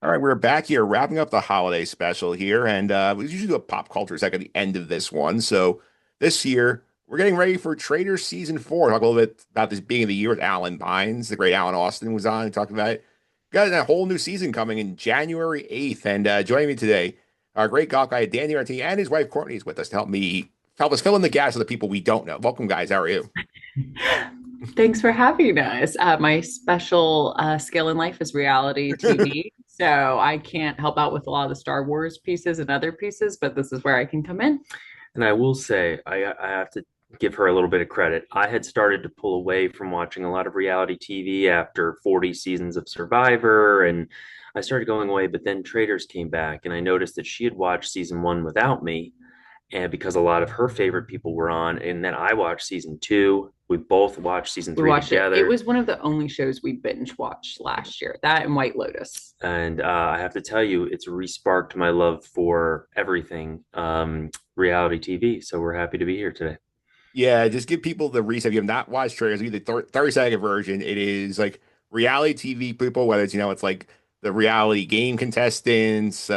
All right, we're back here wrapping up the holiday special here, and we usually do a pop culture sec at the end of this one. So this year we're getting ready for Traitors season 4. Talk a little bit about this being of the year with Alan Bynes, the great Alan Austin was on and talked about it. Got a whole new season coming in January 8th, and joining me today, our great golf guy Dan DeMartini and his wife Courtney is with us to help us fill in the gaps of the people we don't know. Welcome, guys. How are you? Thanks for having us. My special skill in life is reality TV. So I can't help out with a lot of the Star Wars pieces and other pieces, but this is where I can come in. And I will say, I have to give her a little bit of credit. I had started to pull away from watching a lot of reality TV after 40 seasons of Survivor, and I started going away. But then Traitors came back, and I noticed that she had watched season one without me, and because a lot of her favorite people were on, and then I watched season two. We both watched season We three watched it. It together. was one of the only shows we binge watched last year. That and White Lotus. And I have to tell you, it's re-sparked my love for everything reality TV. So we're happy to be here today. Yeah, just give people the reset. If you have not watched trailers, the 30-second version. It is like reality TV people, whether it's like the reality game contestants,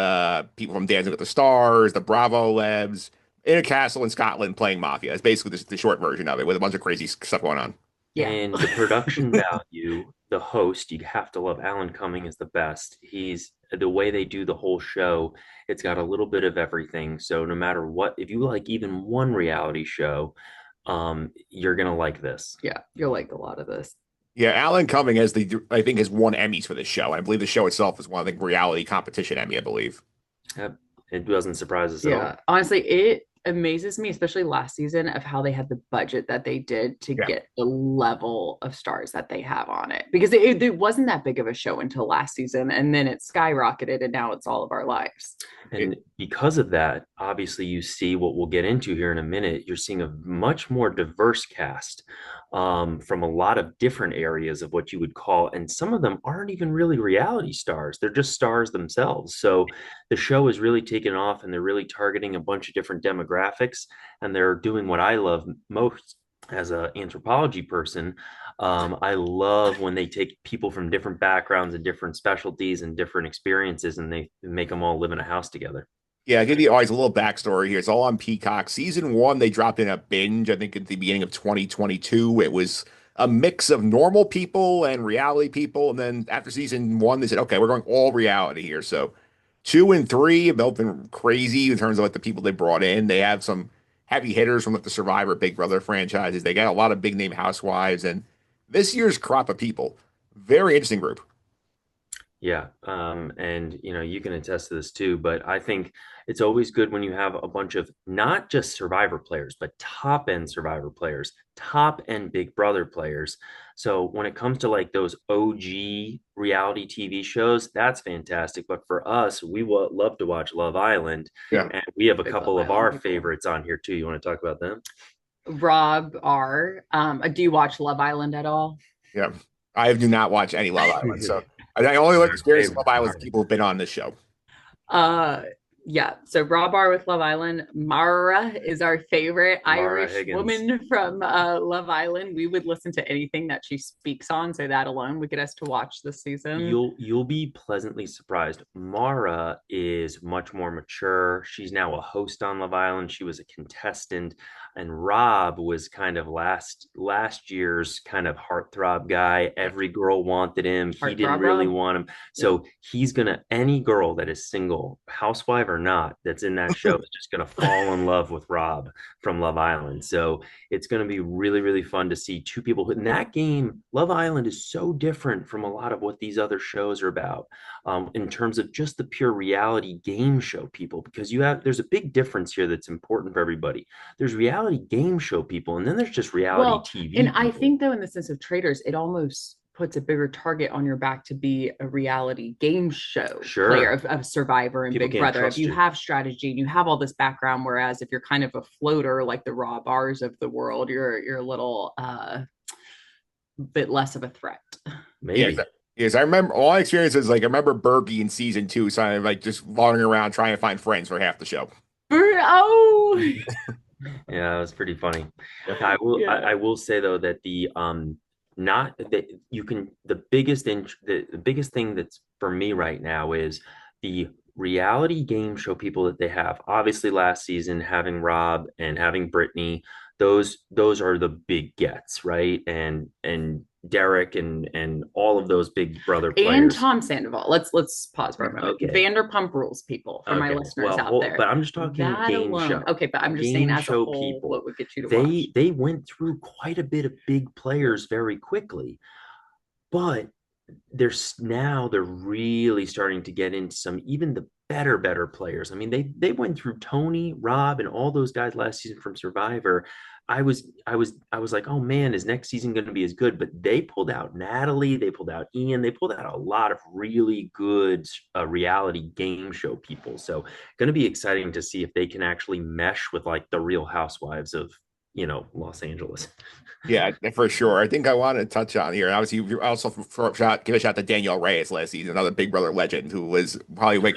people from Dancing with the Stars, the Bravo Lebs, in a castle in Scotland playing Mafia. It's basically the short version of it with a bunch of crazy stuff going on. Yeah. And the production value, the host, you have to love Alan Cumming is the best. He's the way they do the whole show, it's got a little bit of everything. So no matter what, if you like even one reality show, you're gonna like this. Yeah. You'll like a lot of this. Yeah, Alan Cumming I think has won Emmys for this show. I believe the show itself is one, I think, reality competition Emmy, I believe. Yep. It doesn't surprise us at Yeah, all. honestly, it amazes me, especially last season, of how they had the budget that they did to Yeah. get the level of stars that they have on it. Because it wasn't that big of a show until last season, and then it skyrocketed, and now it's all of our lives. And because of that, obviously, you see what we'll get into here in a minute. You're seeing a much more diverse cast from a lot of different areas of what you would call, and some of them aren't even really reality stars. They're just stars themselves. So the show is really taking off, and they're really targeting a bunch of different demographics, and they're doing what I love most as an anthropology person. I love when they take people from different backgrounds and different specialties and different experiences, and they make them all live in a house together. Yeah, I'll give you always a little backstory here. It's all on Peacock. Season 1, they dropped in a binge, I think at the beginning of 2022. It was a mix of normal people and reality people. And then after season 1, they said, okay, we're going all reality here. So 2 and 3 have both been crazy in terms of like the people they brought in. They have some heavy hitters from like the Survivor Big Brother franchises. They got a lot of big name housewives. And this year's crop of people, very interesting group. Yeah, and you can attest to this too, but I think it's always good when you have a bunch of not just Survivor players, but top end Survivor players, top end Big Brother players. So when it comes to like those OG reality TV shows, that's fantastic. But for us, we love to watch Love Island, Yeah. and we have a Big Love couple of Island our people. favorites on here too. You want to talk about them? Rob R. Do you watch Love Island at all? Yeah. I do not watch any Love Island. So I only like Our experience of Love favorite Island with part. people who've been on this show. Uh, yeah. So Rob R with Love Island. Mara is our favorite Mara Irish Higgins. woman from Love Island. We would listen to anything that she speaks on. So that alone would get us to watch this season. You'll be pleasantly surprised. Mara is much more mature. She's now a host on Love Island. She was a contestant, and Rob was kind of last year's kind of heartthrob guy. Every girl wanted him. He didn't Heartthrob really Rob. want him. Yep. So he's gonna any girl that is single, housewife or not, that's in that show is just gonna fall in love with Rob from Love Island. So it's going to be really, really fun to see two people who, in that game. Love Island is so different from a lot of what these other shows are about in terms of just the pure reality game show people, because there's a big difference here that's important for everybody. There's reality game show people, and then there's just reality Well, and TV I people. think though, in the sense of traders, it almost puts a bigger target on your back to be a reality game show player Sure, of Survivor and people Big can't Brother. If trust you you. have strategy and you have all this background, whereas if you're kind of a floater like the raw bars of the world, you're a little bit less of a threat. Yes. Maybe. Yes. I remember all my experiences. Like, I remember Berkey in season 2, kind of like just wandering around trying to find friends for half the show. Oh, Yeah, it was pretty funny. Yeah. I will I, yeah. I will say though that not that you can the biggest thing that's for me right now is the reality game show people that they have. Obviously last season having Rob and having Brittany, those are the big gets, right? And Derek and all of those big brother And players. Tom Sandoval. Let's pause for a moment. Okay. Vanderpump Rules people for my Okay. listeners Well, out there. but I'm just talking That game alone. show. Okay, but I'm just saying Game as a show whole, people. what would get you to watch? They went through quite a bit of big players very quickly. But they're really starting to get into some even the better players. I mean, they went through Tony, Rob, and all those guys last season from Survivor. I was like, oh man, is next season going to be as good? But they pulled out Natalie, they pulled out Ian, they pulled out a lot of really good reality game show people. So going to be exciting to see if they can actually mesh with like the Real Housewives of Los Angeles. Yeah, for sure. I think I want to touch on here. And obviously, you also give a shot to Danielle Reyes last season, another Big Brother legend who was probably like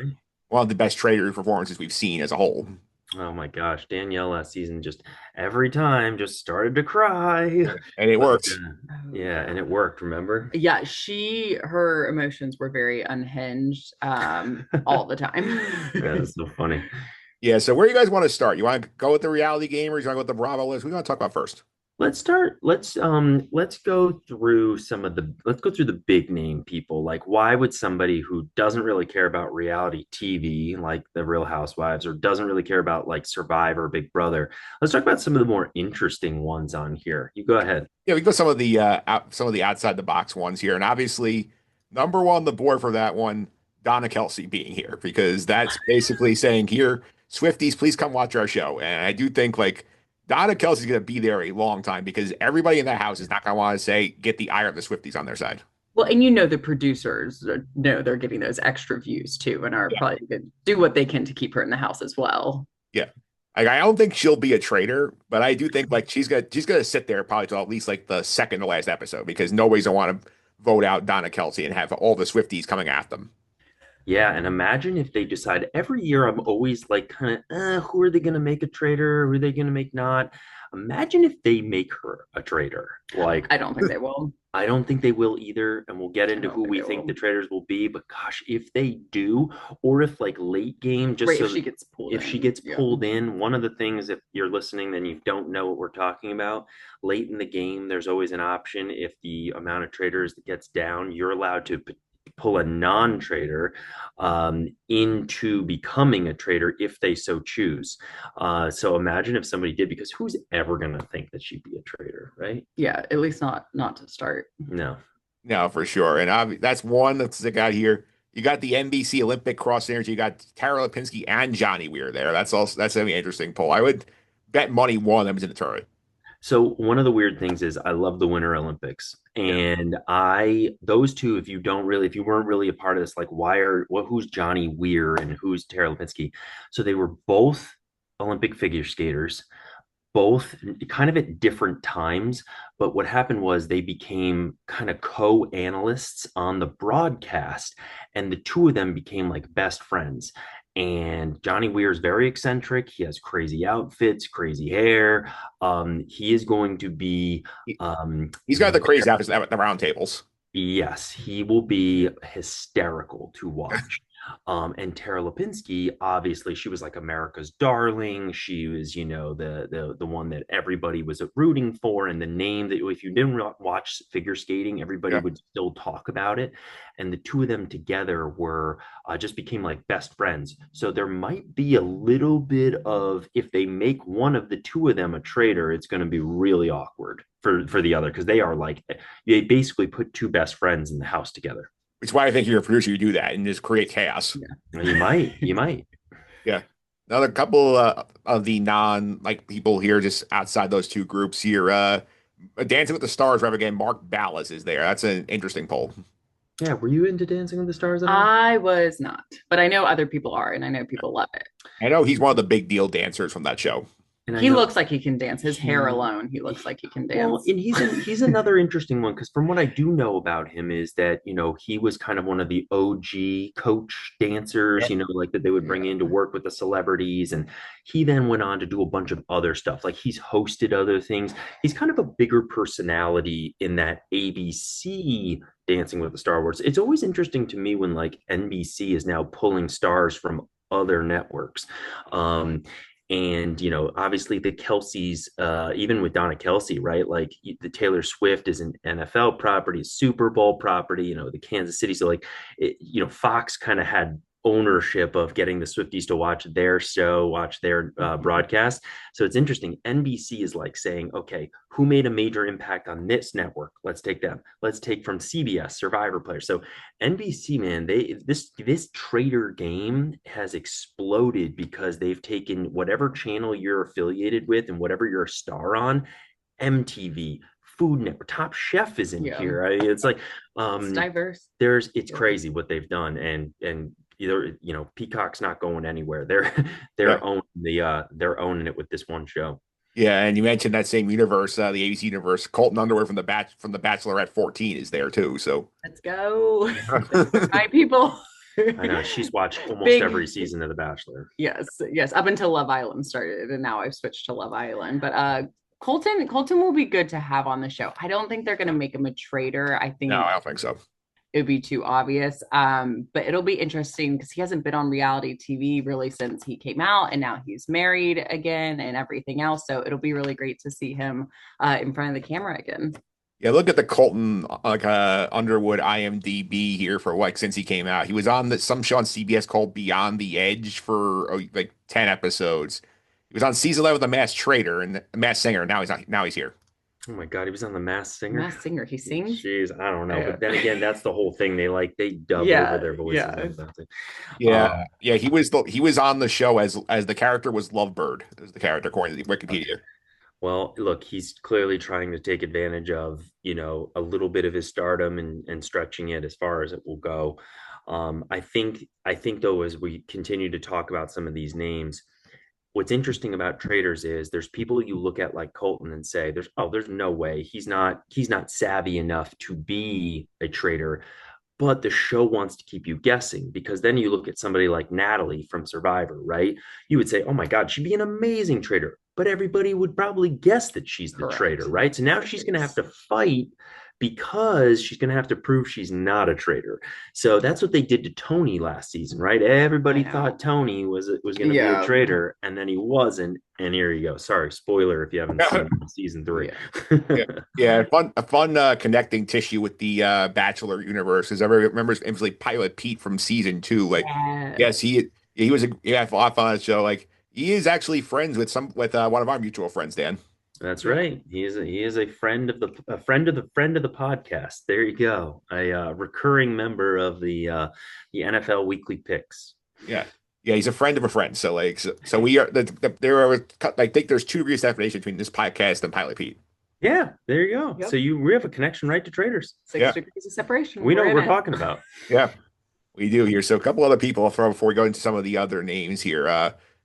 one of the best trader performances we've seen as a whole. Oh my gosh, Danielle last season just every time just started to cry. And it But worked. Oh yeah, God. and it worked, remember? Yeah, her emotions were very unhinged all the time. Yeah, that's so funny. Yeah, so where do you guys want to start? You want to go with the reality gamers? You want to go with the Bravo list? We want to talk about first. Let's start. Let's go through let's go through the big name people. Like why would somebody who doesn't really care about reality TV like the Real Housewives or doesn't really care about like Survivor, Big Brother. Let's talk about some of the more interesting ones on here. You go ahead. Yeah, we go some of the outside the box ones here, and obviously number one on the board for that one, Donna Kelsey being here because that's basically saying here, Swifties, please come watch our show. And I do think like Donna Kelsey's going to be there a long time because everybody in that house is not going to want to say get the ire of the Swifties on their side. Well, and the producers know they're getting those extra views too, and are Yeah, probably going to do what they can to keep her in the house as well. yeah. Like, I don't think she'll be a traitor, but I do think like she's gonna sit there probably till at least like the second to last episode because nobody's gonna want to vote out Donna Kelsey and have all the Swifties coming at them. Yeah, and imagine if they decide every year I'm always like kind of, who are they going to make a traitor? Who are they going to make not? Imagine if they make her a traitor. Like, I don't think they will. I don't think they will either, and we'll get I into don't who think we they think the will. traitors will be. But gosh, if they do, or if like late game, just Right, so if that she gets pulled if she in. gets Yeah. pulled in, one of the things, if you're listening, then you don't know what we're talking about. Late in the game, there's always an option. If the amount of traders that gets down, you're allowed to pull a non-trader into becoming a trader if they so choose. So imagine if somebody did, because who's ever going to think that she'd be a trader, right? Yeah, at least not to start. No. No, for sure. And that's one that's the guy here. You got the NBC Olympic cross energy. You got Tara Lipinski and Johnny Weir there. That's gonna be an interesting poll. I would bet money one of them is in the tournament. So one of the weird things is I love the Winter Olympics. Yeah. And those two, if you weren't really a part of this, like who's Johnny Weir and who's Tara Lipinski? So they were both Olympic figure skaters, both kind of at different times. But what happened was they became kind of co-analysts on the broadcast, and the two of them became like best friends. And Johnny Weir is very eccentric. He has crazy outfits, crazy hair. He is going to be, He, um, he's got the crazy outfits at the round tables. yes, he will be hysterical to watch. And Tara Lipinski, obviously, she was like America's darling. She was, the one that everybody was rooting for, and the name that if you didn't watch figure skating, everybody Yeah. would still talk about it. And the two of them together were just became like best friends. So there might be a little bit of if they make one of the two of them a traitor, it's going to be really awkward for the other because they basically put two best friends in the house together. Which is why I think you're a producer, you do that and just create chaos. Yeah. You might. Yeah. Another couple of the non like people here just outside those two groups here. Dancing with the Stars rep again, Mark Ballas is there. That's an interesting poll. Yeah, were you into Dancing with the Stars at all? I was not, but I know other people are, and I know people love it. I know he's one of the big deal dancers from that show. And I He know looks like he can dance. His hair he alone, he looks like he can well, dance. and he's another interesting one because from what I do know about him is that he was kind of one of the OG coach dancers, Yep. like that they would bring in to Yeah. work with the celebrities, and he then went on to do a bunch of other stuff. Like he's hosted other things. He's kind of a bigger personality in that ABC Dancing with the Star Wars. It's always interesting to me when like NBC is now pulling stars from other networks. Um, and obviously the Kelseys, even with Donna Kelsey, right? Like the Taylor Swift is an NFL property, Super Bowl property, the Kansas City. So like Fox kind of had ownership of getting the Swifties to watch their show, watch their broadcast. So it's interesting. NBC is like saying, okay, who made a major impact on this network? Let's take them. Let's take from CBS Survivor players. So NBC, man, this trader game has exploded because they've taken whatever channel you're affiliated with and whatever you're a star on, MTV, Food Network, Top Chef is in Yeah. here. It's like It's diverse. it's Yeah. crazy what they've done, and either Peacock's not going anywhere. They're Yeah. they're owning it with this one show. Yeah, and you mentioned that same universe, the ABC universe. Colton Underwood from the Bachelorette 14 is there too. So Let's go. My people. I know she's watched almost Big. every season of The Bachelor. Yes, yes. Up until Love Island started, and now I've switched to Love Island. But Colton will be good to have on the show. I don't think they're gonna make him a traitor. I no, think I don't think so. it would be too obvious. But it'll be interesting because he hasn't been on reality TV really since he came out, and now he's married again and everything else. So it'll be really great to see him in front of the camera again. Yeah, look at the Colton Underwood IMDb here for like since he came out. He was on some show on CBS called Beyond the Edge for like 10 episodes. He was on season 11 of The Masked Traitor and The Masked Singer. Now he's here. Oh my God, he was on The Masked Singer. Masked Singer, he sings. Jeez, I don't know, Yeah. but then again, that's the whole thing. They dub Yeah, over their voices. Yeah, Um, yeah, he was on the show as the character was Lovebird, as the character according to the Wikipedia. Well, look, he's clearly trying to take advantage of, a little bit of his stardom and stretching it as far as it will go. I think though, as we continue to talk about some of these names, what's interesting about Traitors is there's people you look at like Colton and say, there's no way he's not savvy enough to be a traitor. But the show wants to keep you guessing because then you look at somebody like Natalie from Survivor, right? You would say, oh my God, she'd be an amazing traitor. But everybody would probably guess that she's the Correct. traitor, right? So now she's going to have to fight because she's going to have to prove she's not a traitor. So that's what they did to Tony last season, right? Everybody thought Tony was going to be a traitor, and then he wasn't. And here you go. Sorry, spoiler if you haven't seen season 3. Yeah, a fun connecting tissue with the Bachelor universe. Because everybody remembers famously Pilot Pete from season 2. Like, yes, he was off on that show. Like, he is actually friends with one of our mutual friends, Dan. That's right. He is a friend of the friend of the podcast. There you go. A recurring member of the NFL Weekly Picks. Yeah. Yeah, he's a friend of a friend. So like, so we are there are I think there's 2 degrees of separation between this podcast and Pilot Pete. Yeah, there you go. Yep. So we have a connection right to Traitors. 6 degrees of separation. We know what we're talking about. Yeah, we do here. So a couple other people I'll throw before we go into some of the other names here.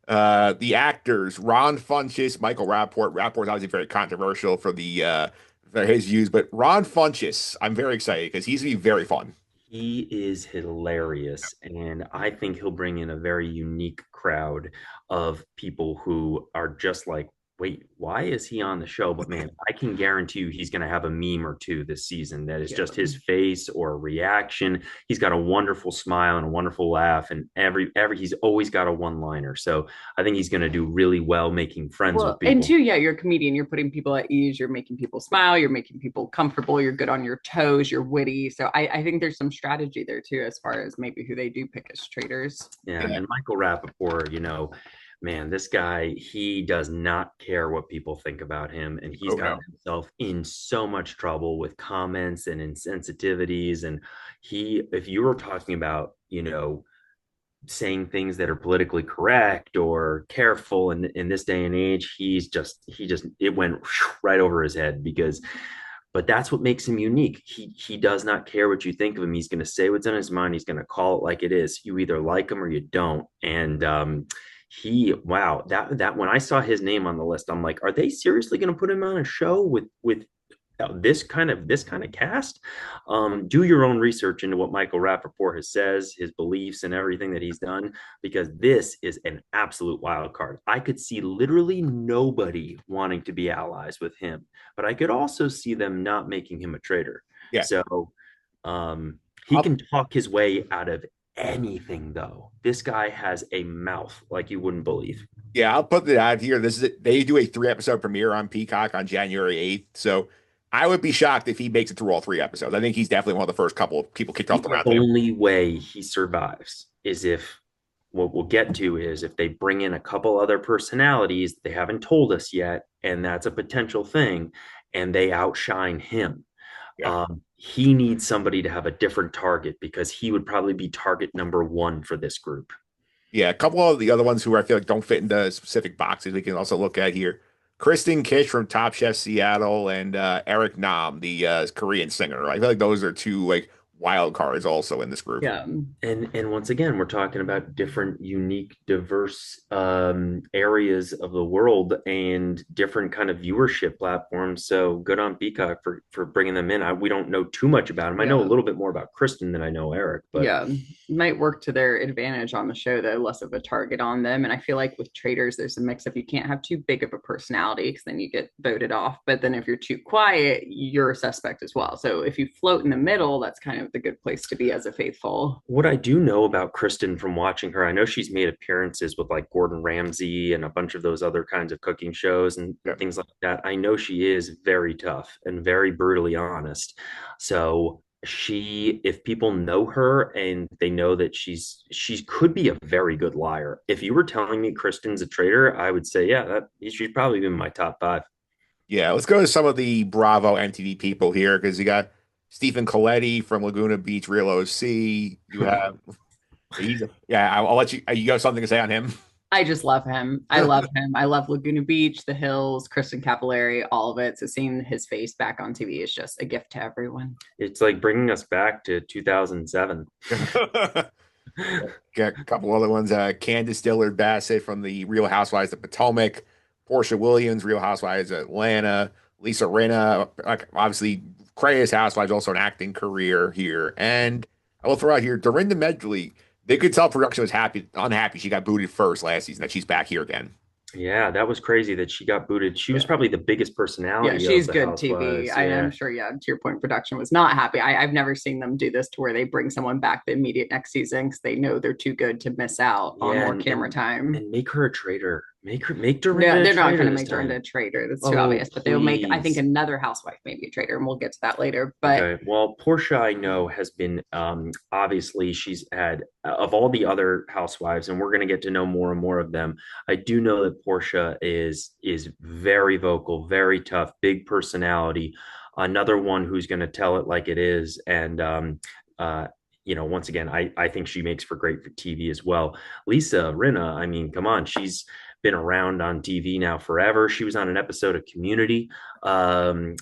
The actors, Ron Funches, Michael Rapport. Rapport's obviously very controversial for his views, but Ron Funches, I'm very excited because he's gonna be very fun. He is hilarious, and I think he'll bring in a very unique crowd of people who are just like, wait, why is he on the show? But man, I can guarantee you he's going to have a meme or two this season that is just his face or a reaction. He's got a wonderful smile and a wonderful laugh, and he's always got a one-liner. So I think he's going to do really well making friends with people. And too, you're a comedian. You're putting people at ease. You're making people smile. You're making people comfortable. You're good on your toes. You're witty. So I think there's some strategy there too, as far as maybe who they do pick as traitors. Yeah, and Michael Rappaport, man, this guy, he does not care what people think about him. And he's got himself in so much trouble with comments and insensitivities. And if you were talking about, saying things that are politically correct or careful in this day and age, it went right over his head but that's what makes him unique. He does not care what you think of him. He's going to say what's in his mind. He's going to call it like it is. You either like him or you don't. And, Wow, that when I saw his name on the list, I'm like, are they seriously going to put him on a show with this kind of cast? Do your own research into what Michael Rappaport has says, his beliefs, and everything that he's done, because this is an absolute wild card. I could see literally nobody wanting to be allies with him, but I could also see them not making him a traitor. Yeah. So he I'll can talk his way out of anything, though. This guy has a mouth like you wouldn't believe. Yeah, I'll put it out here. This is it. They do a 3 episode premiere on Peacock on January 8th. So I would be shocked if he makes it through all 3 episodes. I think he's definitely one of the first couple of people kicked off the The round table. only way he survives is if what we'll get to is if they bring in a couple other personalities they haven't told us yet, and that's a potential thing, and they outshine him. Yeah. He needs somebody to have a different target because he would probably be target number one for this group. Yeah, a couple of the other ones who I feel like don't fit into specific boxes we can also look at here. Kristen Kish from Top Chef Seattle and Eric Nam, the Korean singer. I feel like those are two like wild cards also in this group. Yeah. And once again, we're talking about different, unique, diverse areas of the world and different kind of viewership platforms. So good on Peacock for bringing them in. We don't know too much about them. I know a little bit more about Kristen than I know Eric, but yeah, might work to their advantage on the show, though, less of a target on them. And I feel like with Traitors, there's a mix of you can't have too big of a personality because then you get voted off. But then if you're too quiet, you're a suspect as well. So if you float in the middle, that's kind of the good place to be as a faithful. What I do know about Kristen from watching her, I know she's made appearances with like Gordon Ramsay and a bunch of those other kinds of cooking shows and things like that. I know she is very tough and very brutally honest. So if people know her and they know that she could be a very good liar. If you were telling me Kristen's a traitor, I would say, yeah, she's probably been my top 5. Yeah, let's go to some of the Bravo MTV people here because you got Stephen Coletti from Laguna Beach, Real OC. You have, I'll let you. You got something to say on him? I just love him. I love him. I love Laguna Beach, The Hills, Kristen Capillari, all of it. So seeing his face back on TV is just a gift to everyone. It's like bringing us back to 2007. Got a couple other ones. Candace Dillard Bassett from the Real Housewives of Potomac, Portia Williams, Real Housewives of Atlanta, Lisa Rinna, obviously Craig's Housewives, also an acting career here. And I will throw out here, Dorinda Medley. They could tell production was unhappy. She got booted first last season, that she's back here again. Yeah, that was crazy that she got booted. She was probably the biggest personality. Yeah, she's good Housewives. TV. I'm sure, to your point, production was not happy. I've never seen them do this to where they bring someone back the immediate next season because they know they're too good to miss out on more camera time. And make her a traitor. Make Dorinda. No, they're not going to make Dorinda a traitor. That's too obvious. But they'll make, I think, another housewife maybe a traitor, and we'll get to that later. But okay. Well, Portia, I know, has been obviously she's had of all the other housewives, and we're going to get to know more and more of them. I do know that Portia is very vocal, very tough, big personality. Another one who's going to tell it like it is, and once again, I think she makes for great TV as well. Lisa Rinna, I mean, come on, she's been around on TV now forever. She was on an episode of Community,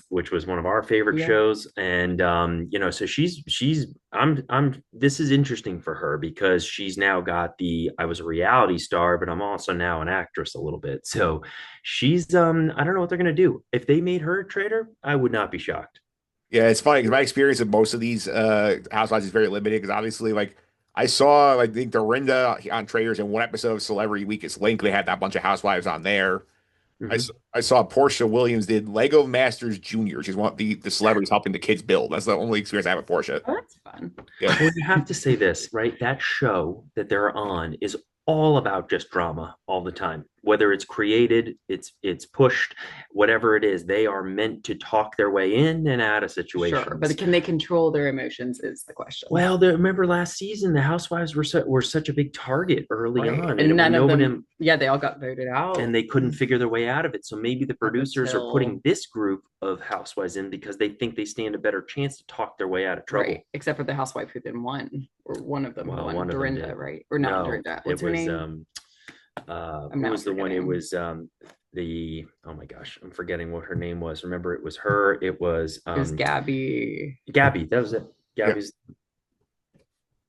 which was one of our favorite shows. And, so this is interesting for her because she's now got I was a reality star, but I'm also now an actress a little bit. So she's, I don't know what they're going to do. If they made her a traitor, I would not be shocked. Yeah, it's funny because my experience with most of these housewives is very limited because obviously, I saw, I think, Dorinda on Traitors in one episode of Celebrity Weakest Link. They had that bunch of housewives on there. Mm-hmm. I saw Portia Williams did Lego Masters Junior. She's one of the celebrities helping the kids build. That's the only experience I have with Portia. Oh, that's fun. Yeah. Well, you have to say this, right? That show that they're on is all about just drama all the time. Whether it's created, it's pushed, whatever it is, they are meant to talk their way in and out of situations. Sure, but can they control their emotions is the question. Well, remember last season, the housewives were such a big target early on. And none of them, they all got voted out. And they couldn't figure their way out of it. So maybe the producers are putting this group of housewives in because they think they stand a better chance to talk their way out of trouble. Right. Except for the housewife who then won, or one of them won, Dorinda, right? Or not Dorinda. What's her name? Who was the one? It was oh my gosh, I'm forgetting what her name was. Remember, it was her. It was Gabby. That was it. Gabby's.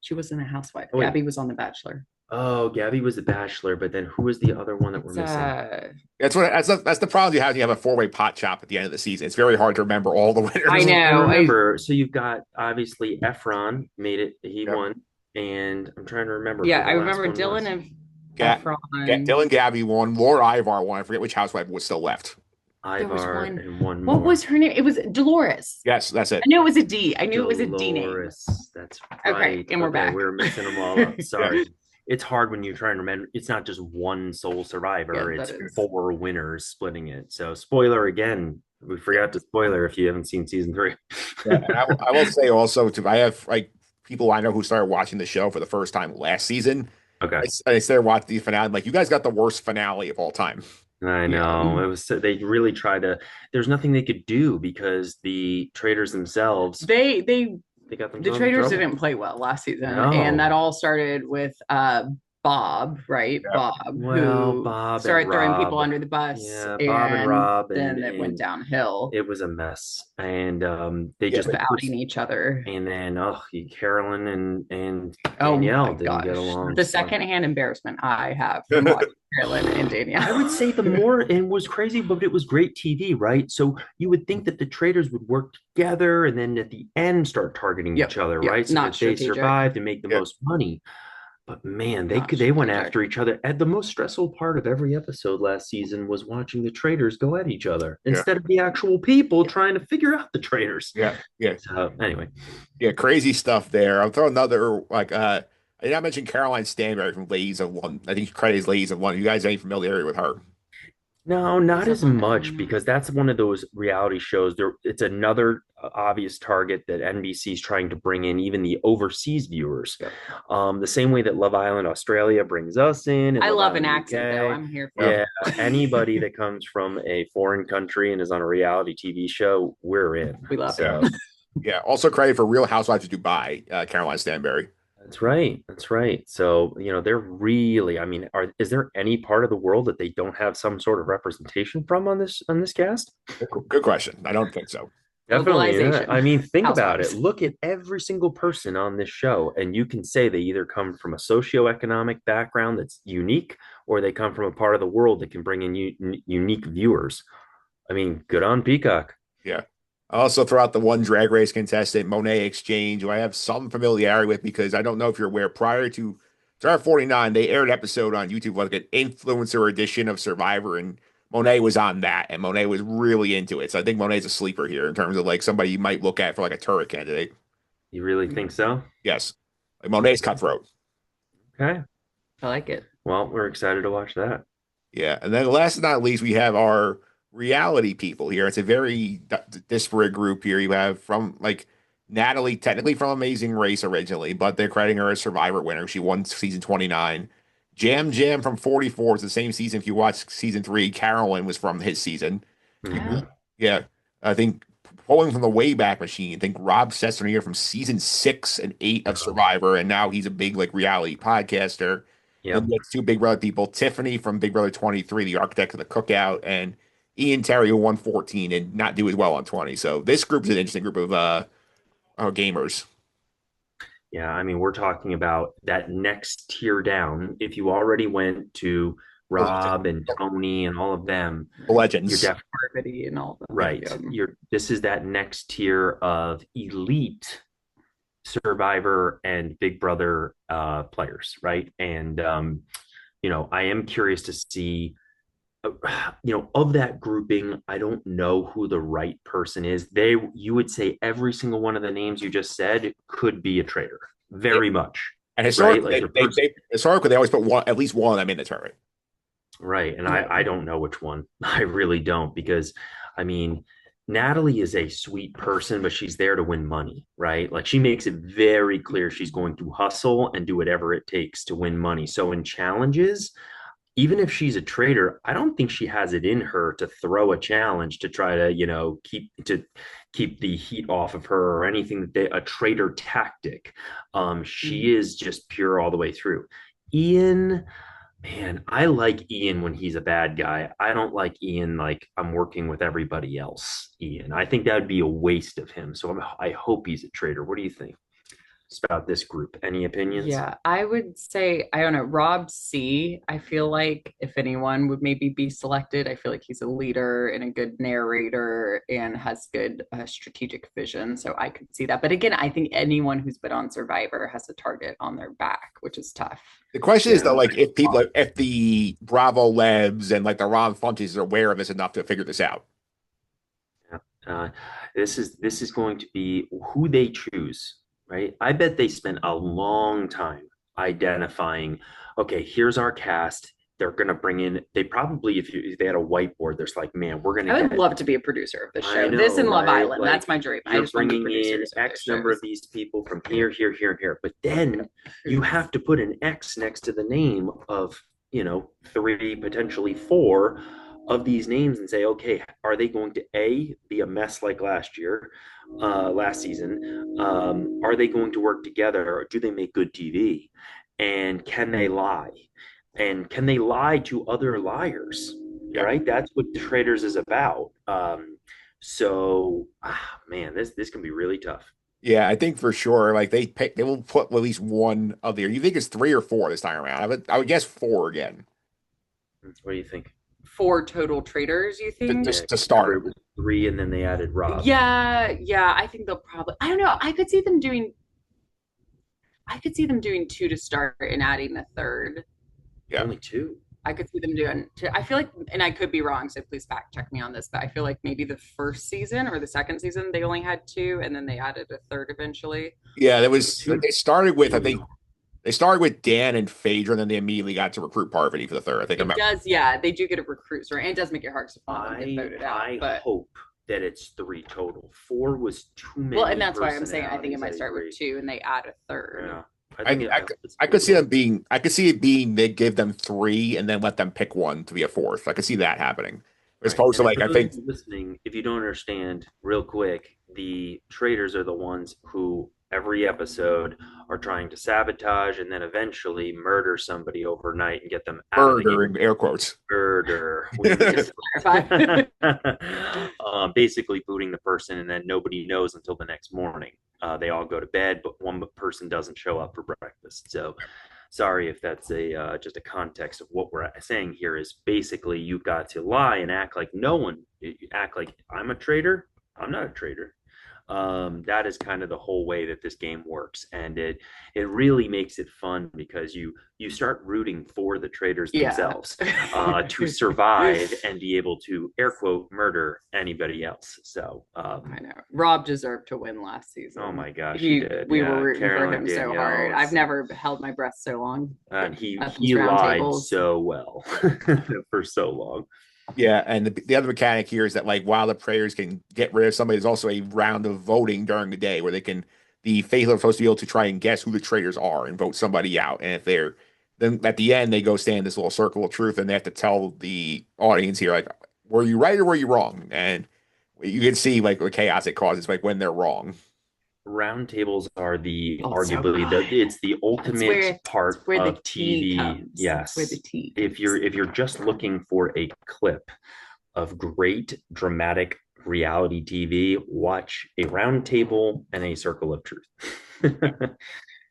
She wasn't a housewife. Gabby was on The Bachelor. Oh, Gabby was the Bachelor, but then who was the other one that we're It's missing? That's the problem you have a four-way pot shop at the end of the season. It's very hard to remember all the I winners. Well, and know. remember, so you've got obviously Efron made it, he Yep. won, and I'm trying to remember Yeah, who I the last remember one Dylan was. and Ga Efron. Dylan Gabby won. Laura Ivar won. I forget which housewife was still left. There was Ivar one. and one What was more. her name? It was Dolores. Yes, that's I it. knew it was a D. I knew it was a D name. Dolores. That's Okay, right. and we're Okay, back. we were mixing them all up. Yeah. Sorry. It's hard when you're trying to remember. It's not just one sole Yeah, survivor, that it's is. four winners splitting it. So, spoiler again. We forgot to spoiler if you haven't seen season three. Yeah, and I will say also too, I have like people I know who started watching the show for the first time last season. Okay. I started watching the finale. I'm like, you guys got the worst finale of all time. I Yeah. know. It was they really tried to there's nothing they could do because the traders themselves They they got the themselves in Traitors trouble. didn't play well last season, and that No. all started with Bob, right? Yeah. Bob, Well, who Bob and started throwing people Rob. under the bus, Yeah, Bob and and Rob then it went and downhill, it was a mess. And they Yeah, just just outing each other. and then Carolyn and Oh my Danielle didn't get gosh. along. The So secondhand embarrassment I have from watching Carolyn and I Danielle. would say the more and was crazy, but it was great TV, right? So you would think that the traders would work together and then at the end start targeting Yep. each other, Yep. right? So Not that they strategic. survived and make the yeah, most money. But man, Not they went strategic. after each other. And the most stressful part of every episode last season was watching the traders go at each other yeah, instead of the actual people trying to figure out the traders. yeah, yeah, So anyway, yeah. Crazy stuff there. I'll throw another like I did not mention Caroline Stanberry from Ladies of London. I think she credited as Ladies of London. You guys ain't familiar with her? no, not Lisa as much London. because that's one of those reality shows. There, it's another obvious target that NBC is trying to bring in, even the overseas viewers. Yep. The same way that Love Island Australia brings us in, and I Love love an Island accent though. UK. I'm here for Yeah, Yeah, it. anybody that comes from a foreign country and is on a reality TV show, we're in. We love it. So yeah. Also credited for Real Housewives of Dubai. Caroline Stanberry. that's right. That's right. So, they're really, I mean, is there any part of the world that they don't have some sort of representation from on this cast? Good question. I don't think so. Definitely. Yeah. Globalization. I mean, think about it. Housewives. Look at every single person on this show, and you can say they either come from a socioeconomic background that's unique, or they come from a part of the world that can bring in unique viewers. I mean, good on Peacock. Yeah. I also throw out the one drag race contestant, Monet Exchange, who I have some familiarity with because I don't know if you're aware, prior to Star 49, they aired an episode on YouTube like an influencer edition of Survivor, and Monet was on that, and Monet was really into it. So I think Monet's a sleeper here in terms of like somebody you might look at for like a turret candidate. You really think so? Yes. Like Monet's cutthroat. Okay. I like it. Well, we're excited to watch that. Yeah. And then last but not least, we have our reality people here. It's a very disparate group here. You have from like Natalie, technically from Amazing Race originally, but they're crediting her as Survivor winner. She won season 29. Jam Jam from 44 is the same season. If you watch season three, Carolyn was from his season. Mhm. Yeah. I think pulling from the Wayback Machine, I think Rob Sesson here from season 6 and 8 of Survivor, and now he's a big like reality podcaster. Then Yep. we have two Big Brother people, Tiffany from Big Brother 23, the architect of the cookout, and Ian Terry, who won 14 and not do as well on 20. So this group is an interesting group of gamers. Yeah, I mean, we're talking about that next tier down. If you already went to The legend- Rob and Tony and all of them, the you're legends. definitely Parvati and all that. right. Yeah. This is that next tier of elite Survivor and Big Brother players, right? And I am curious to see of that grouping, I don't know who the right person is. You would say every single one of the names you just said could be a traitor, Yeah. very much, And right? historically, historically, they always put one, at least one of them in the tournament. Right. And I don't know which one. I really don't because I mean, Natalie is a sweet person, but she's there to win money, right? Like she makes it very clear she's going to hustle and do whatever it takes to win money. So in challenges, even if she's a traitor, I don't think she has it in her to throw a challenge to try to, keep the heat off of her or anything a traitor tactic. She is just pure all the way through. Ian, man, I like Ian when he's a bad guy. I don't like Ian like I'm working with everybody else. Ian, I think that would be a waste of him. So I hope he's a traitor. What do you think? about this group. Any opinions? Yeah, I would say, I don't know, Rob C. I feel like if anyone would maybe be selected, I feel like he's a leader and a good narrator and has good strategic vision. So I could see that. But again, I think anyone who's been on Survivor has a target on their back, which is tough. The question is though, Yeah. like if people, if the Bravo Lebs and like the Ron Funches are aware of this enough to figure this out. Uh, this is going to be who they choose, right? I bet they spent a long time identifying, okay, here's our cast. They're gonna bring in, they probably, if they had a whiteboard, there's like, man, we're gonna I would get, love to be a producer of this I show. know, This and Love right? Island. Like, That's my dream. I you're just want to be bringing in producers of X those number of shows. these people from here, here, here, and here. But then you have to put an X next to the name of, three, potentially four of these names and say, okay, are they going to A, be a mess like last season? Are they going to work together, or do they make good TV? And can they lie? And can they lie to other liars? Yeah. Right? That's what the Traitors is about. Man, this can be really tough. Yeah, I think for sure, like they will put at least one of the. You think it's three or four this time around? I would guess four again What do you think? Four total traders, you to, think? Yeah, to start. it was three, and then they added Rob. Yeah, yeah. I think they'll probably, I don't know. I could see them doing two to start and adding a third. Yeah. Only two. I could see them doing two. I feel like, and I could be wrong, so please fact check me on this, but I feel like maybe the first season or the second season they only had two, and then they added a third eventually. Yeah, there was. Two. They started with I think they started with Dan and Phaedra, and then they immediately got to recruit Parvati for the third. I think It does, yeah. They do get a recruit, right? And it does make it hard to find them get voted out. I But hope that it's three total. Four was too many. well, and that's why I'm saying I think it might personalities. start agree. with two, and they add a third. Yeah, I could see them being. I could see it being they give them three and then let them pick one to be a fourth. I could see that happening. As Right. opposed to And like for I those think listening, if you don't understand, real quick, the Traitors are the ones who every episode are trying to sabotage and then eventually murder somebody overnight and get them out of the game. murder in air quotes. Murder. Just to clarify. Basically booting the person, and then nobody knows until the next morning. They all go to bed, but one person doesn't show up for breakfast. So sorry if that's just a context of what we're saying here. Is basically you've got to lie and act like no one. Act like I'm a traitor. I'm not a traitor. That is kind of the whole way that this game works, and it really makes it fun because you start rooting for the Traitors Yeah. themselves to survive and be able to air quote murder anybody else. So I know Rob deserved to win last season. oh my gosh, he did. We Yeah, were rooting Caroline for him so hard. Daniels. I've never held my breath so long. And he at these round lied tables. so well for so long. Yeah, and the other mechanic here is that like while the prayers can get rid of somebody, there's also a round of voting during the day where the faithful are supposed to be able to try and guess who the traitors are and vote somebody out. And if they're then at the end they go stand in this little circle of truth and they have to tell the audience here like were you right or were you wrong? And you can see like the chaos it causes like when they're wrong. Roundtables are the Oh, so arguably good. it's the ultimate part It's where the of tea TV. comes. Yes. Where the tea If you're just looking for a clip of great dramatic reality TV, watch a round table and a circle of truth.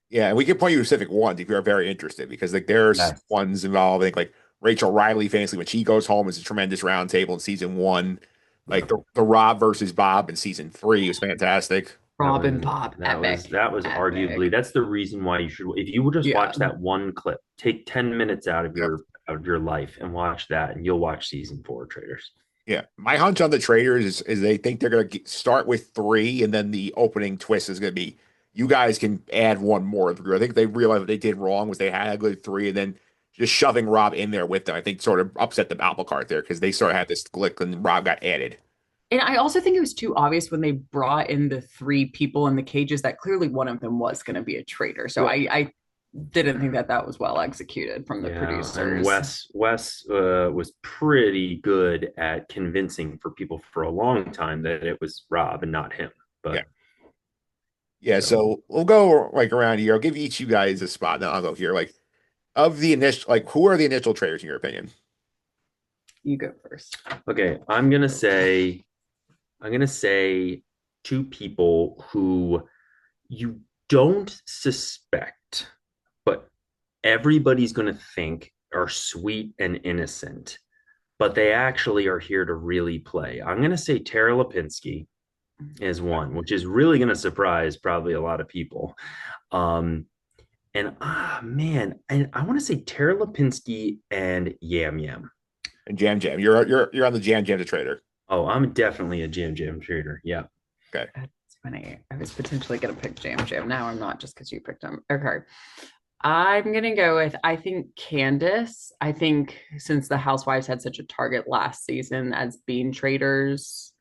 Yeah, and we can point you to specific ones if you're very interested because like there's Yes. ones involving like Rachel Riley famously when she goes home is a tremendous round table in season one. Like the Rob versus Bob in season three was fantastic. Rob and Bob. That Epic. was Epic. arguably that's the reason why you should if you would just Yeah. watch that one clip, take 10 minutes out of your life and watch that, and you'll watch season 4 Traitors. Yeah, my hunch on the Traitors is they think they're going to start with three, and then the opening twist is going to be you guys can add one more. I think they realized what they did wrong was they had a good three, and then just shoving Rob in there with them, I think sort of upset the apple cart there because they sort of had this click and Rob got added. And I also think it was too obvious when they brought in the three people in the cages that clearly one of them was going to be a traitor. So I didn't think that was well executed from the producers. And Wes was pretty good at convincing for people for a long time that it was Rob and not him. But yeah, so we'll go like around here. I'll give each you guys a spot. Then I'll go here. Like of the initial, like who are the initial traitors in your opinion? You go first. Okay, I'm gonna say two people who don't suspect, but everybody's going to think are sweet and innocent, but they actually are here to really play. I'm going to say Tara Lipinski is one, which is really going to surprise probably a lot of people. Um, and man, and I want to say Tara Lipinski and Yam Yam. And Jam Jam. You're on the Jam Jam the Traitor. Oh, I'm definitely a Jam Jam trader. Yeah. Okay. That's funny. I was potentially going to pick Jam Jam. Now I'm not just because you picked him. Okay. I'm going to go with, I think, Candace. I think since the Housewives had such a target last season as being traitors,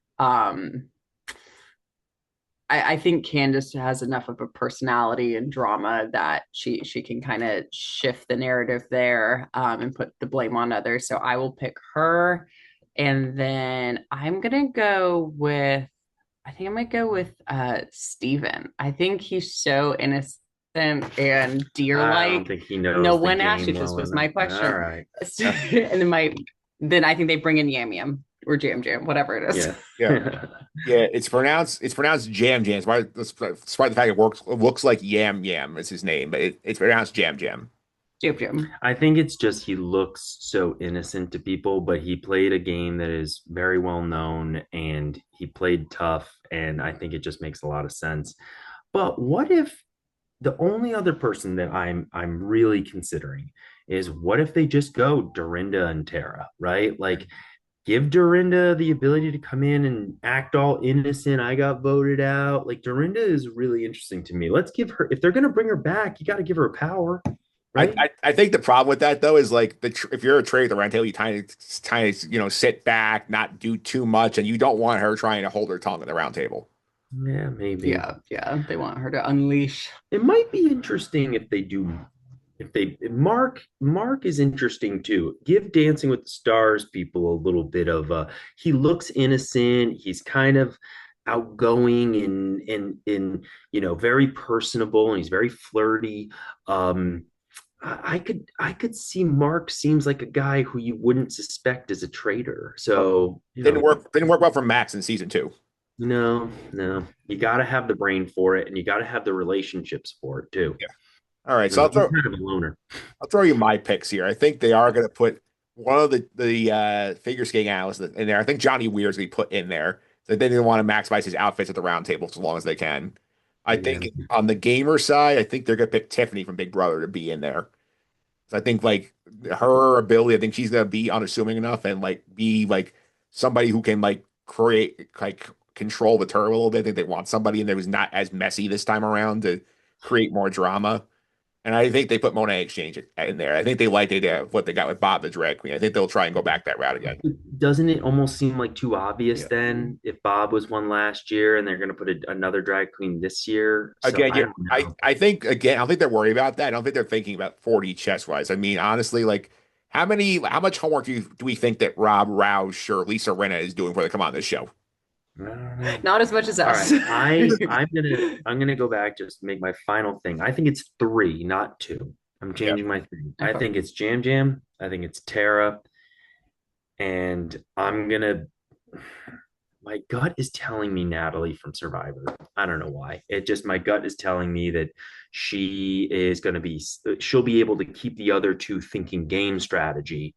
I think Candace has enough of a personality and drama that she can kind of shift the narrative there, and put the blame on others. So I will pick her. And then I think I might go with Steven. I think he's so innocent and deer I don't like. think he knows No the one actually game just well was enough. my question. All right. And then I think they bring in Yam Yam or Jam Jam, whatever it is. Yeah. Yeah. Yeah, it's pronounced Jam Jam. Despite the fact it looks like Yam Yam is his name, but it's pronounced Jam Jam. Jam Jam. I think it's just he looks so innocent to people, but he played a game that is very well known and he played tough, and I think it just makes a lot of sense. But what if the only other person that I'm really considering is what if they just go Dorinda and Tara, right? Like give Dorinda the ability to come in and act all innocent. I got voted out. Like Dorinda is really interesting to me. Let's give her, if they're going to bring her back, you got to give her power, I, right? I think the problem with that though is like if you're a trade at the round table, you kind of sit back, not do too much, and you don't want her trying to hold her tongue at the round table. Yeah, maybe. Yeah. They want her to unleash. It might be interesting if they do, if they Mark is interesting too. Give Dancing with the Stars people a little bit of he looks innocent, he's kind of outgoing and very personable, and he's very flirty. I could see Mark seems like a guy who you wouldn't suspect as a traitor. So, Didn't work well for Max in season two. no. You got to have the brain for it, and you got to have the relationships for it too. Yeah. All right, I so mean, he's kind of a loner. I'll throw you my picks here. I think they are going to put one of the figure skating analysts in there. I think Johnny Weir's going to be put in there. So they didn't want to maximize his outfits at the round table as long as they can. I Yeah. think on the gamer side, I think they're going to pick Tiffany from Big Brother to be in there. So I think like her ability, I think she's going to be unassuming enough and like be like somebody who can like create like control the turtle a little bit. I think they want somebody in there who's not as messy this time around to create more drama. And I think they put Monet Exchange in there. I think they like the idea of what they got with Bob the drag queen. I think they'll try and go back that route again. Doesn't it almost seem like too obvious Yeah. then if Bob was one last year and they're going to put another drag queen this year? So Again, I yeah, don't I, know. I think again, I don't think they're worried about that. I don't think they're thinking about 40 chess wise. I mean, honestly, like how much homework do we think that Rob Roush or Lisa Rinna is doing before they come on this show? I don't know. Not as much as All us. right, I'm gonna go back just make my final thing. I think it's three, not two. I'm Yeah. changing my thing. I Okay. think it's Jam Jam. I think it's Tara, and I'm gonna. My gut is telling me Natalie from Survivor. I don't know why. It just my gut is telling me that she is going to be she'll be able to keep the other two thinking game strategy,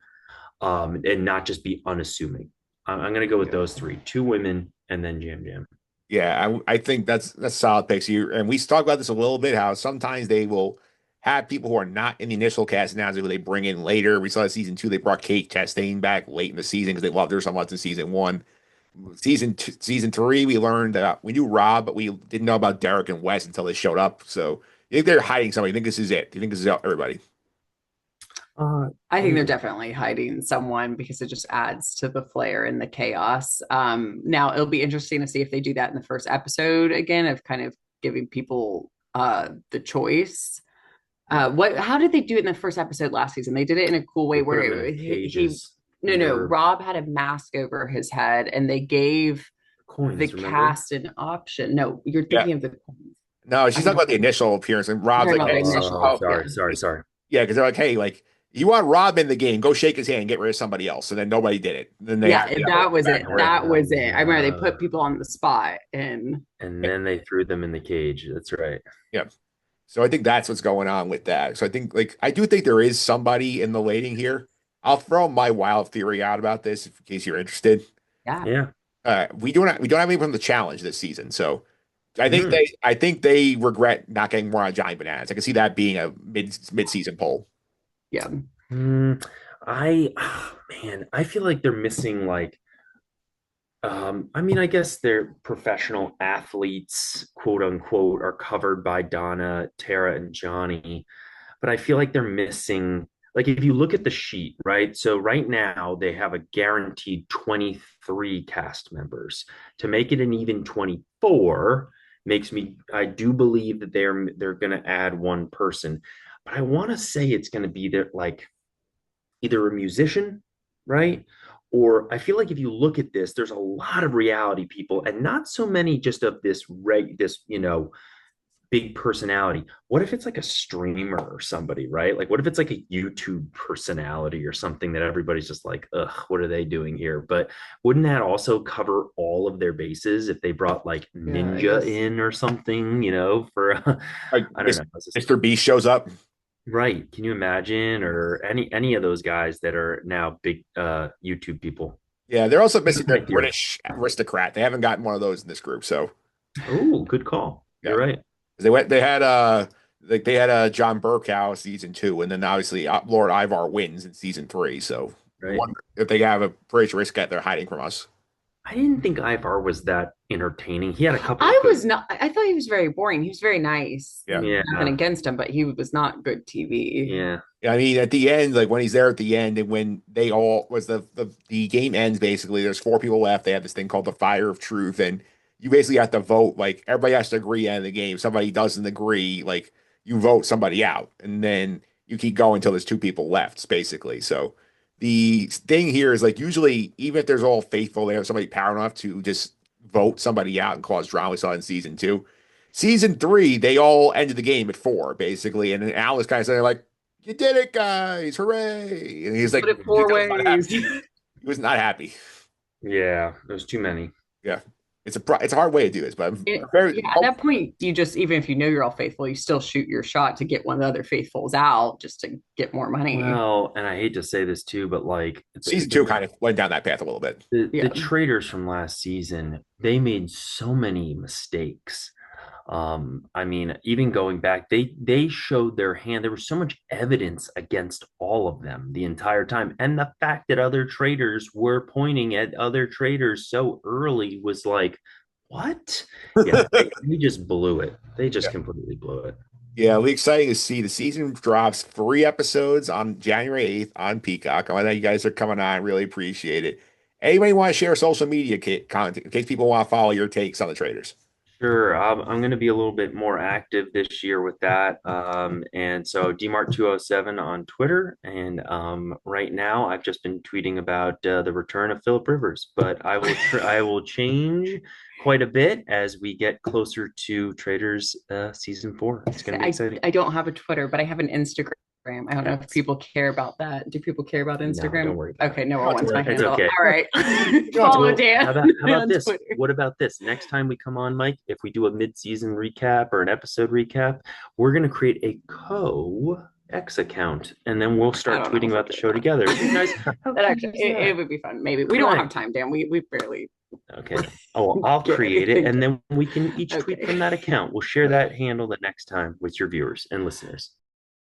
and not just be unassuming. I'm going to go with those three: two women and then Jam Jam. Yeah, I think that's solid picks here. And we talked about this a little bit, how sometimes they will have people who are not in the initial cast now who they bring in later. We saw in season two, they brought Kate Chastain back late in the season because they loved her so much in season one. Season three, we learned that we knew Rob, but we didn't know about Derek and Wes until they showed up. So you think they're hiding somebody? You think this is it? You think this is everybody? I think they're definitely hiding someone because it just adds to the flair and the chaos. Now it'll be interesting to see if they do that in the first episode again, of kind of giving people the choice. How did they do it in the first episode last season? They did it in a cool way They put them where in he cages. no, They're Rob had a mask over his head and they gave the coins, remember? cast an option. No, you're Yeah. thinking of the No, she's I'm talking about the initial appearance, and Rob's talking like, about the hey, initial. Oh, Yeah. sorry. yeah, because they're like, hey, like you want Rob in the game, go shake his hand, and get rid of somebody else, and then nobody did it. Then they Yeah, have to that was it. back around. That was it. I remember they put people on the spot and And then they threw them in the cage. That's right. Yeah. So I think that's what's going on with that. So I think like I do think there is somebody in the lading here. I'll throw my wild theory out about this in case you're interested. Yeah. Yeah. We don't have anyone from the challenge this season, so Hmm. I think they regret not getting more on Giant Bananas. I can see that being a mid season poll. Yeah. Mm, man, I feel like they're missing like I mean, I guess they're professional athletes, quote unquote, are covered by Donna, Tara, and Johnny. But I feel like they're missing, like, if you look at the sheet, right? So, right now, they have a guaranteed 23 cast members. To make it an even 24 makes me, I do believe that they're going to add one person. But I want to say it's going to be there, like, either a musician, right? Or I feel like if you look at this, there's a lot of reality people and not so many just of this, big personality. What if it's like a streamer or somebody, right? Like what if it's like a YouTube personality or something that everybody's just like, ugh, what are they doing here? But wouldn't that also cover all of their bases if they brought like Yeah, I Ninja guess. in or something, for Like I don't know. It's just Mr. Beast shows up. right. Can you imagine? Or any of those guys that are now big YouTube people? Yeah, they're also That's missing their my theory. British aristocrat. They haven't gotten one of those in this group, so Oh, good call. yeah. You're right. They had John Burkow season 2, and then obviously Lord Ivar wins in season 3. So you Right. wonder if they have a British aristocrat they're hiding from us. I didn't think Ivar was that entertaining. He had a couple of I good. was not, I thought he was very boring. He was very nice. Yeah. Nothing Yeah. against him, but he was not good TV. Yeah. I mean, at the end, like when he's there at the end, and when they all was the game ends basically. There's 4 people left. They have this thing called the Fire of Truth, and you basically have to vote. Like everybody has to agree on the game. If somebody doesn't agree, like you vote somebody out, and then you keep going until there's 2 people left, basically. So the thing here is like usually, even if there's all faithful, they have somebody power enough to just vote somebody out and cause drama. We saw in season 2. Season 3, they all ended the game at 4, basically, and then Al was kind of saying like you did it, guys! Hooray! And he's like, Put it he four was not happy. ways. He was not happy. Yeah. There's too many. Yeah, it's a hard way to do this, but I'm very Yeah, at that point, you just, even if you know you're all faithful, you still shoot your shot to get one of the other faithfuls out just to get more money. Well, and I hate to say this too, but like season 2 kind of went down that path a little bit. the Yeah. traders from last season, they made so many mistakes. I mean, even going back, they showed their hand. There was so much evidence against all of them the entire time. And the fact that other traders were pointing at other traders so early was like, what? Yeah, they just blew it. They just Yeah, completely blew it. yeah, it'll be exciting to see. The season drops 3 episodes on January 8th on Peacock. I know you guys are coming on. Really appreciate it. Anybody want to share social media content in case people want to follow your takes on the traders? Sure. I'm going to be a little bit more active this year with that. And so DMart207 on Twitter. And right now, I've just been tweeting about the return of Philip Rivers, but I will change quite a bit as we get closer to Traders season 4. It's going to be exciting. I don't have a Twitter, but I have an Instagram. I don't know if people care about that. Do people care about No, Instagram? don't worry about Okay, it. no You one don't wants have my to It's handle. okay. All right. Well, Follow Well, Dan how about on this? Twitter. What about this? Next time we come on, Mike, if we do a mid-season recap or an episode recap, we're going to create a co-X account, and then we'll I start don't know tweeting if I'll about the do show that. together. You guys, how That cute actually, is it that? would be fun. Maybe we don't Right. have time, Dan. We barely Okay. Oh, I'll get create it, anything and done. then we can each tweet Okay. from that account. We'll share that handle the next time with your viewers and listeners.